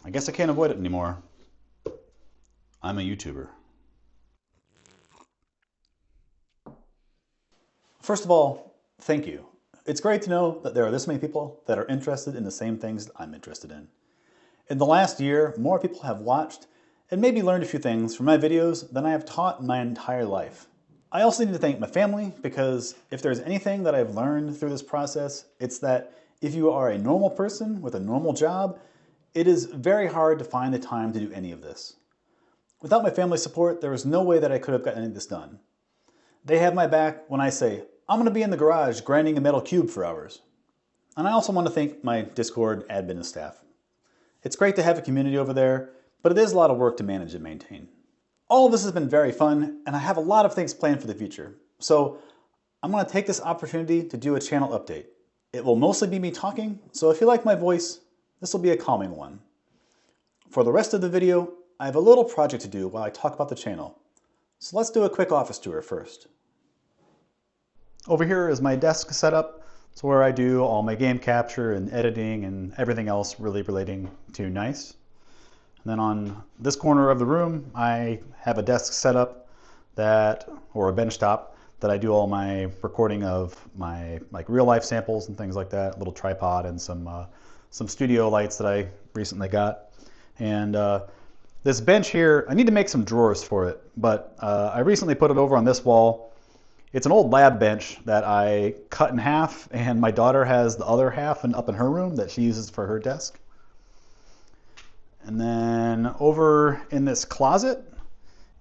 I guess I can't avoid it anymore. I'm a YouTuber. First of all, thank you. It's great to know that there are this many people that are interested in the same things that I'm interested in. In the last year, more people have watched and maybe learned a few things from my videos than I have taught in my entire life. I also need to thank my family because if there's anything that I've learned through this process, it's that if you are a normal person with a normal job, it is very hard to find the time to do any of this. Without my family's support, there was no way that I could have gotten any of this done. They have my back when I say, I'm going to be in the garage grinding a metal cube for hours. And I also want to thank my Discord admin and staff. It's great to have a community over there, but it is a lot of work to manage and maintain. All of this has been very fun, and I have a lot of things planned for the future. So I'm going to take this opportunity to do a channel update. It will mostly be me talking, so if you like my voice, this will be a calming one. For the rest of the video, I have a little project to do while I talk about the channel. So let's do a quick office tour first. Over here is my desk setup. It's where I do all my game capture and editing and everything else really relating to Gneiss. And then on this corner of the room, I have a desk setup or a bench top that I do all my recording of my real life samples and things like that. A little tripod and some studio lights that I recently got. And this bench here, I need to make some drawers for it, but I recently put it over on this wall. It's an old lab bench that I cut in half, and my daughter has the other half up in her room that she uses for her desk. And then over in this closet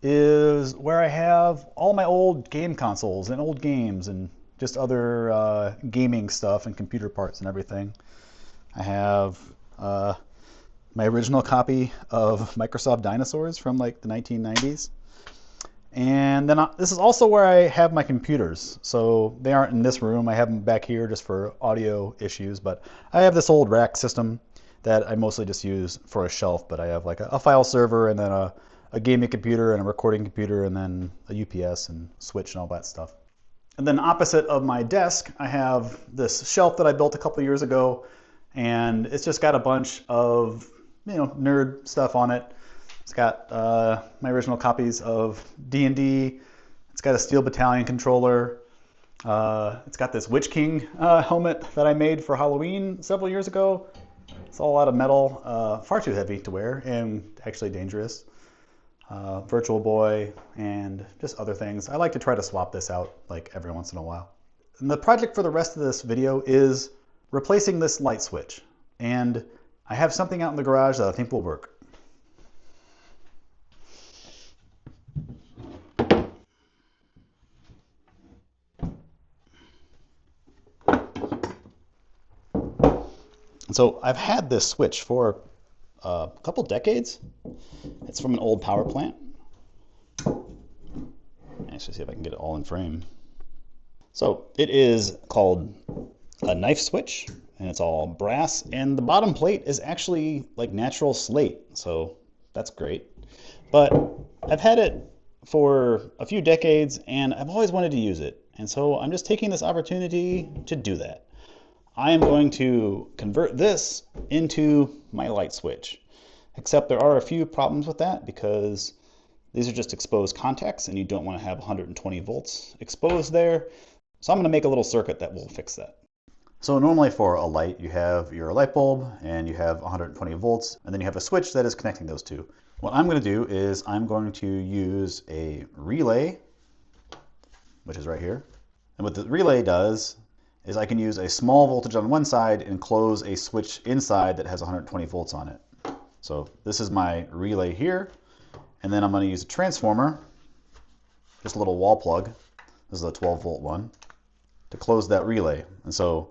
is where I have all my old game consoles and old games and just other gaming stuff and computer parts and everything. I have my original copy of Microsoft Dinosaurs from like the 1990s. And then this is also where I have my computers. So they aren't in this room. I have them back here just for audio issues. But I have this old rack system that I mostly just use for a shelf. But I have like a file server and then a gaming computer and a recording computer and then a UPS and switch and all that stuff. And then opposite of my desk, I have this shelf that I built a couple years ago. And it's just got a bunch of nerd stuff on it. It's got my original copies of D&D. It's got a Steel Battalion controller. It's got this Witch King helmet that I made for Halloween several years ago. It's all out of metal, far too heavy to wear and actually dangerous. Virtual Boy and just other things. I like to try to swap this out like every once in a while. And the project for the rest of this video is replacing this light switch. And I have something out in the garage that I think will work. So I've had this switch for a couple decades. It's from an old power plant. Actually, see if I can get it all in frame. So it is called a knife switch, and it's all brass, and the bottom plate is actually like natural slate, so that's great. But I've had it for a few decades, and I've always wanted to use it, and so I'm just taking this opportunity to do that. I am going to convert this into my light switch, except there are a few problems with that because these are just exposed contacts, and you don't want to have 120 volts exposed there. So I'm going to make a little circuit that will fix that. So normally for a light, you have your light bulb and you have 120 volts, and then you have a switch that is connecting those two. What I'm going to do is I'm going to use a relay, which is right here. And what the relay does is I can use a small voltage on one side and close a switch inside that has 120 volts on it. So this is my relay here. And then I'm going to use a transformer, just a little wall plug. This is a 12 volt one, to close that relay. And so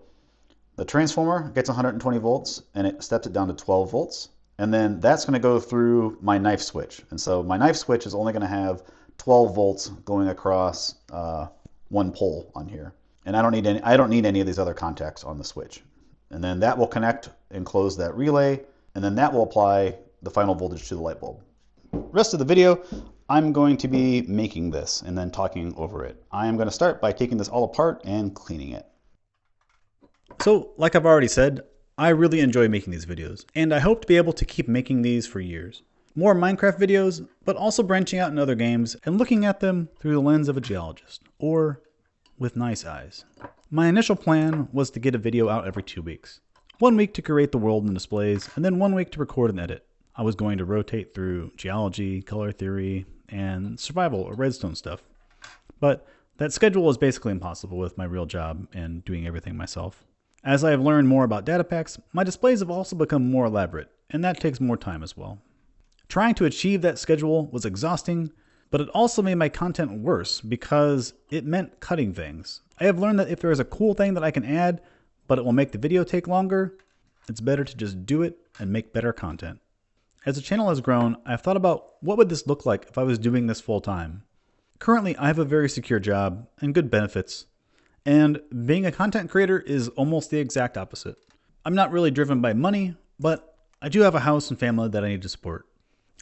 the transformer gets 120 volts and it steps it down to 12 volts. And then that's going to go through my knife switch. And so my knife switch is only going to have 12 volts going across one pole on here. And I don't need any of these other contacts on the switch. And then that will connect and close that relay. And then that will apply the final voltage to the light bulb. Rest of the video, I'm going to be making this and then talking over it. I am going to start by taking this all apart and cleaning it. So, like I've already said, I really enjoy making these videos, and I hope to be able to keep making these for years. More Minecraft videos, but also branching out in other games and looking at them through the lens of a geologist, or with nice eyes. My initial plan was to get a video out every 2 weeks. 1 week to create the world and displays, and then 1 week to record and edit. I was going to rotate through geology, color theory, and survival or redstone stuff. But that schedule is basically impossible with my real job and doing everything myself. As I have learned more about data packs, my displays have also become more elaborate, and that takes more time as well. Trying to achieve that schedule was exhausting, but it also made my content worse because it meant cutting things. I have learned that if there is a cool thing that I can add, but it will make the video take longer, it's better to just do it and make better content. As the channel has grown, I've thought about what would this look like if I was doing this full time. Currently, I have a very secure job and good benefits, and being a content creator is almost the exact opposite. I'm not really driven by money, but I do have a house and family that I need to support.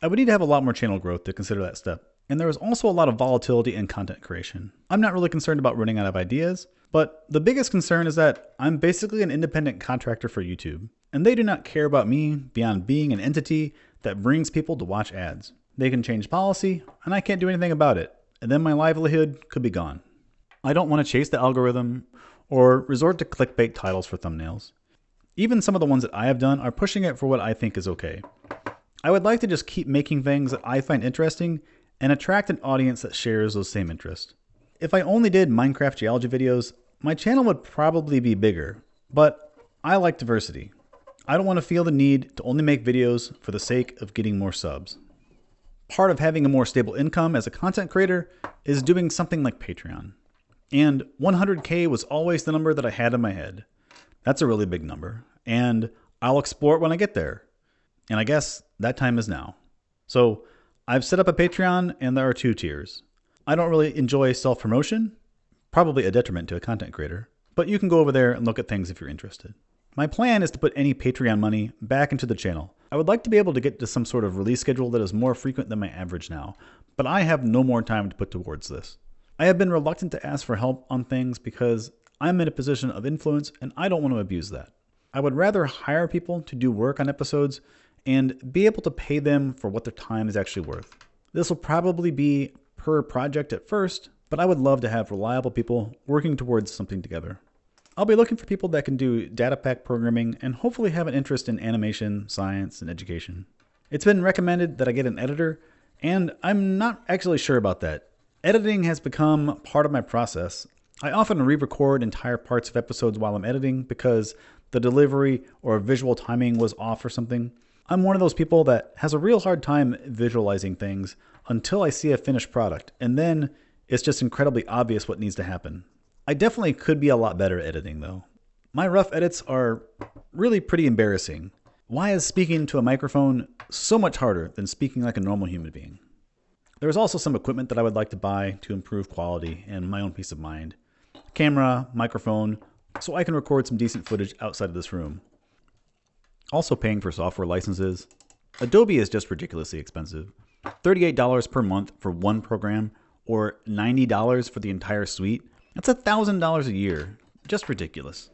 I would need to have a lot more channel growth to consider that step. And there is also a lot of volatility in content creation. I'm not really concerned about running out of ideas, but the biggest concern is that I'm basically an independent contractor for YouTube, and they do not care about me beyond being an entity that brings people to watch ads. They can change policy, and I can't do anything about it, and then my livelihood could be gone. I don't want to chase the algorithm or resort to clickbait titles for thumbnails. Even some of the ones that I have done are pushing it for what I think is okay. I would like to just keep making things that I find interesting and attract an audience that shares those same interests. If I only did Minecraft geology videos, my channel would probably be bigger, but I like diversity. I don't want to feel the need to only make videos for the sake of getting more subs. Part of having a more stable income as a content creator is doing something like Patreon. And 100K was always the number that I had in my head. That's a really big number, and I'll explore it when I get there. And I guess that time is now. So I've set up a Patreon, and there are 2 tiers. I don't really enjoy self-promotion, probably a detriment to a content creator, but you can go over there and look at things if you're interested. My plan is to put any Patreon money back into the channel. I would like to be able to get to some sort of release schedule that is more frequent than my average now, but I have no more time to put towards this. I have been reluctant to ask for help on things because I'm in a position of influence and I don't want to abuse that. I would rather hire people to do work on episodes and be able to pay them for what their time is actually worth. This will probably be per project at first, but I would love to have reliable people working towards something together. I'll be looking for people that can do data pack programming and hopefully have an interest in animation, science, and education. It's been recommended that I get an editor, and I'm not actually sure about that. Editing has become part of my process. I often re-record entire parts of episodes while I'm editing because the delivery or visual timing was off or something. I'm one of those people that has a real hard time visualizing things until I see a finished product, and then it's just incredibly obvious what needs to happen. I definitely could be a lot better at editing though. My rough edits are really pretty embarrassing. Why is speaking to a microphone so much harder than speaking like a normal human being? There's also some equipment that I would like to buy to improve quality and my own peace of mind. Camera, microphone, so I can record some decent footage outside of this room. Also paying for software licenses. Adobe is just ridiculously expensive. $38 per month for one program, or $90 for the entire suite. That's $1,000 a year. Just ridiculous.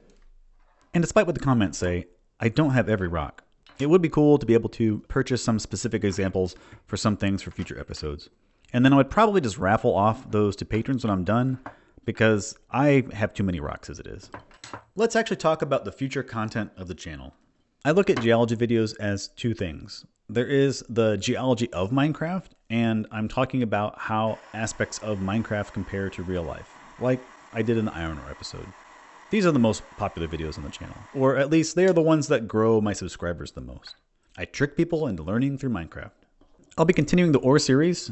And despite what the comments say, I don't have every rock. It would be cool to be able to purchase some specific examples for some things for future episodes. And then I would probably just raffle off those to patrons when I'm done, because I have too many rocks as it is. Let's actually talk about the future content of the channel. I look at geology videos as 2 things. There is the geology of Minecraft, and I'm talking about how aspects of Minecraft compare to real life, like I did in the Iron Ore episode. These are the most popular videos on the channel, or at least they are the ones that grow my subscribers the most. I trick people into learning through Minecraft. I'll be continuing the ore series.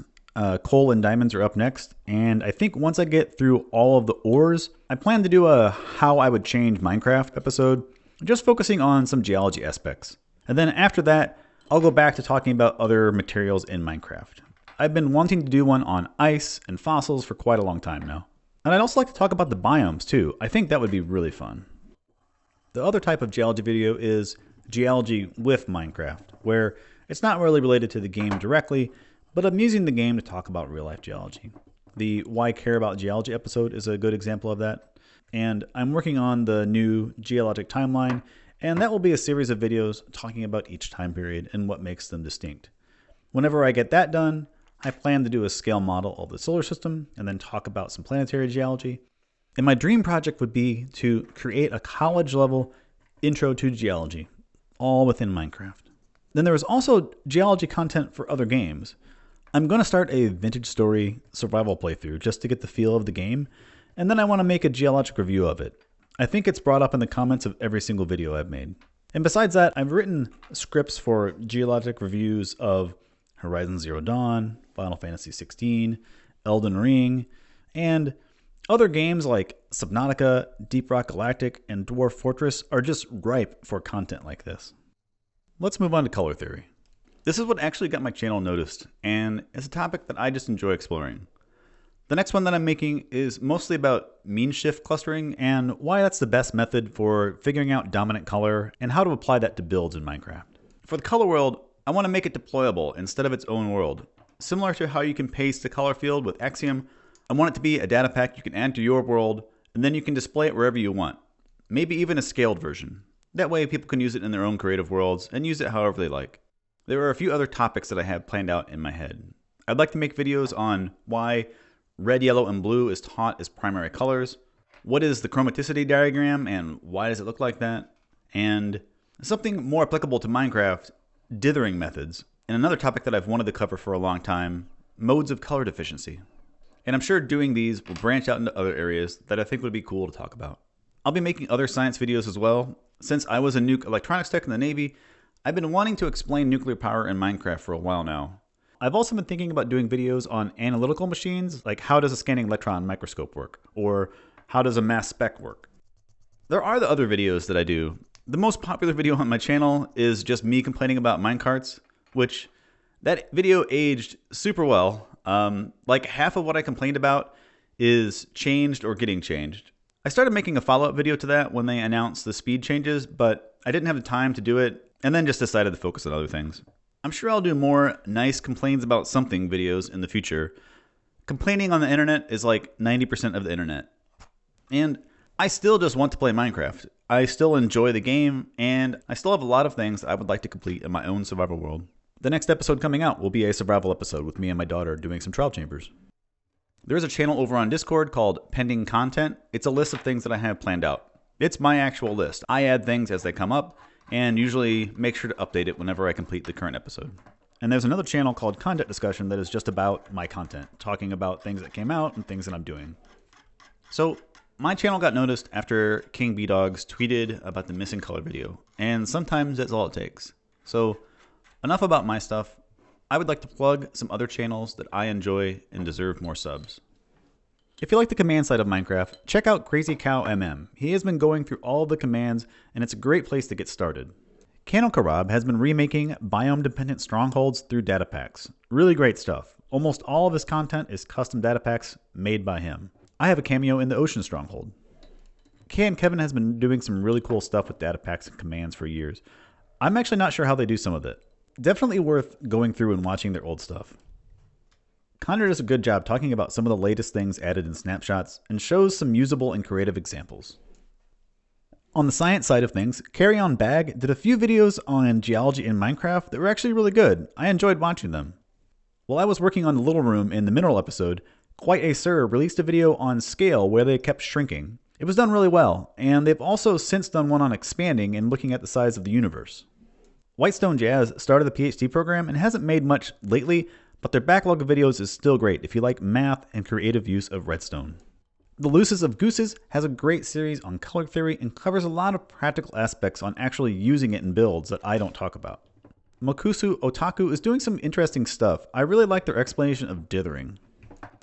Coal and diamonds are up next, and I think once I get through all of the ores, I plan to do a how I would change Minecraft episode, just focusing on some geology aspects. And then after that, I'll go back to talking about other materials in Minecraft. I've been wanting to do one on ice and fossils for quite a long time now. And I'd also like to talk about the biomes too. I think that would be really fun. The other type of geology video is geology with Minecraft, where it's not really related to the game directly, but I'm using the game to talk about real life geology. The Why Care About Geology episode is a good example of that. And I'm working on the new geologic timeline and that will be a series of videos talking about each time period and what makes them distinct. Whenever I get that done, I plan to do a scale model of the solar system and then talk about some planetary geology. And my dream project would be to create a college-level intro to geology, all within Minecraft. Then there is also geology content for other games. I'm going to start a vintage story survival playthrough just to get the feel of the game, and then I want to make a geologic review of it. I think it's brought up in the comments of every single video I've made. And besides that, I've written scripts for geologic reviews of Horizon Zero Dawn, Final Fantasy XVI, Elden Ring, and other games like Subnautica, Deep Rock Galactic, and Dwarf Fortress are just ripe for content like this. Let's move on to color theory. This is what actually got my channel noticed, and it's a topic that I just enjoy exploring. The next one that I'm making is mostly about mean shift clustering and why that's the best method for figuring out dominant color and how to apply that to builds in Minecraft. For the color world, I want to make it deployable instead of its own world. Similar to how you can paste a color field with Axiom, I want it to be a data pack you can add to your world, and then you can display it wherever you want. Maybe even a scaled version. That way people can use it in their own creative worlds and use it however they like. There are a few other topics that I have planned out in my head. I'd like to make videos on why red, yellow, and blue is taught as primary colors, what is the chromaticity diagram and why does it look like that, and something more applicable to Minecraft, dithering methods, and another topic that I've wanted to cover for a long time, modes of color deficiency. And I'm sure doing these will branch out into other areas that I think would be cool to talk about. I'll be making other science videos as well. Since I was a nuke electronics tech in the Navy, I've been wanting to explain nuclear power in Minecraft for a while now. I've also been thinking about doing videos on analytical machines, like how does a scanning electron microscope work, or how does a mass spec work. There are the other videos that I do. The most popular video on my channel is just me complaining about minecarts, which that video aged super well. Like half of what I complained about is changed or getting changed. I started making a follow-up video to that when they announced the speed changes, but I didn't have the time to do it and then just decided to focus on other things. I'm sure I'll do more nice complaints about something videos in the future. Complaining on the internet is like 90% of the internet. And I still just want to play Minecraft. I still enjoy the game, and I still have a lot of things that I would like to complete in my own survival world. The next episode coming out will be a survival episode with me and my daughter doing some trial chambers. There's a channel over on Discord called Pending Content. It's a list of things that I have planned out. It's my actual list. I add things as they come up, and usually make sure to update it whenever I complete the current episode. And there's another channel called Content Discussion that is just about my content, talking about things that came out and things that I'm doing. So my channel got noticed after King B-Dogs tweeted about the missing color video, and sometimes that's all it takes. So enough about my stuff. I would like to plug some other channels that I enjoy and deserve more subs. If you like the command side of Minecraft, check out Crazy Cow MM. He has been going through all of the commands, and it's a great place to get started. Cano Karab has been remaking biome-dependent strongholds through data packs. Really great stuff. Almost all of his content is custom data packs made by him. I have a cameo in the Ocean Stronghold. Kay and Kevin has been doing some really cool stuff with data packs and commands for years. I'm actually not sure how they do some of it. Definitely worth going through and watching their old stuff. Connor does a good job talking about some of the latest things added in snapshots and shows some usable and creative examples. On the science side of things, Carry On Bag did a few videos on geology in Minecraft that were actually really good. I enjoyed watching them. While I was working on the Little Room in the Mineral episode, Quite a Sir released a video on scale where they kept shrinking. It was done really well, and they've also since done one on expanding and looking at the size of the universe. Whitestone Jazz started the PhD program and hasn't made much lately, but their backlog of videos is still great if you like math and creative use of redstone. The Luces of Gooses has a great series on color theory and covers a lot of practical aspects on actually using it in builds that I don't talk about. Mokusu Otaku is doing some interesting stuff. I really like their explanation of dithering.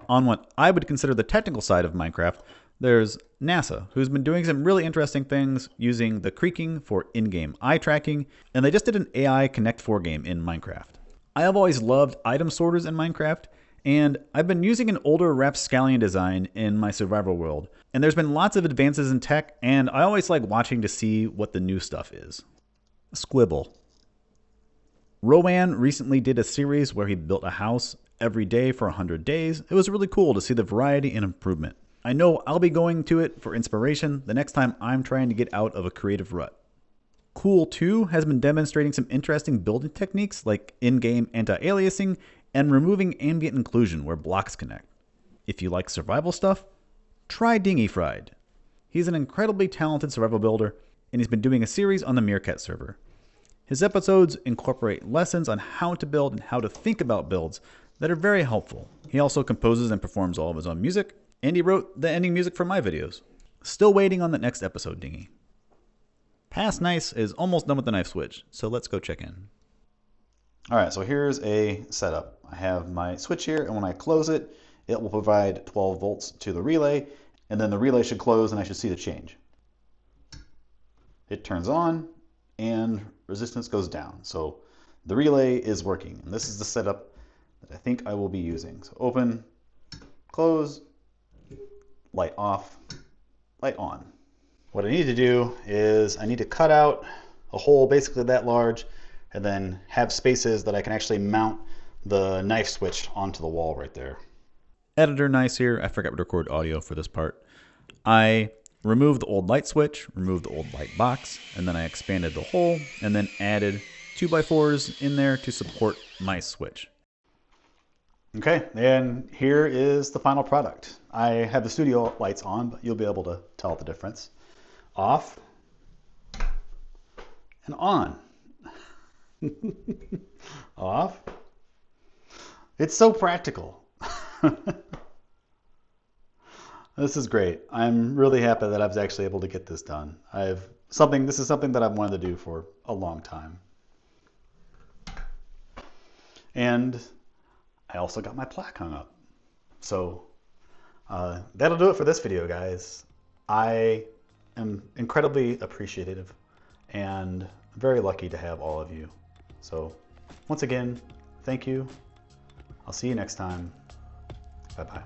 On what I would consider the technical side of Minecraft, there's NASA, who's been doing some really interesting things using the creaking for in-game eye tracking, and they just did an AI Connect 4 game in Minecraft. I have always loved item sorters in Minecraft, and I've been using an older rapscallion design in my survival world, and there's been lots of advances in tech, and I always like watching to see what the new stuff is. Squibble. Rowan recently did a series where he built a house every day for 100 days. It was really cool to see the variety and improvement. I know I'll be going to it for inspiration the next time I'm trying to get out of a creative rut. Cool 2 has been demonstrating some interesting building techniques like in-game anti-aliasing and removing ambient inclusion where blocks connect. If you like survival stuff, try Dingy Fried. He's an incredibly talented survival builder, and he's been doing a series on the Meerkat server. His episodes incorporate lessons on how to build and how to think about builds that are very helpful. He also composes and performs all of his own music, and he wrote the ending music for my videos. Still waiting on the next episode, Dingy. Past Gneiss is almost done with the knife switch, so let's go check in. Alright, so here's a setup. I have my switch here, and when I close it, it will provide 12 volts to the relay, and then the relay should close and I should see the change. It turns on, and resistance goes down. So the relay is working, and this is the setup that I think I will be using. So open, close, light off, light on. What I need to do is I need to cut out a hole basically that large and then have spaces that I can actually mount the knife switch onto the wall right there. Editor Gneiss here. I forgot to record audio for this part. I removed the old light switch, removed the old light box, and then I expanded the hole and then added 2x4s in there to support my switch. Okay, and here is the final product. I have the studio lights on, but you'll be able to tell the difference. Off and on. Off. It's so practical. This is great. I'm really happy that I was actually able to get this done. This is something that I've wanted to do for a long time. And I also got my plaque hung up. So that'll do it for this video, guys. I am incredibly appreciative and very lucky to have all of you. So once again, thank you. I'll see you next time. Bye-bye.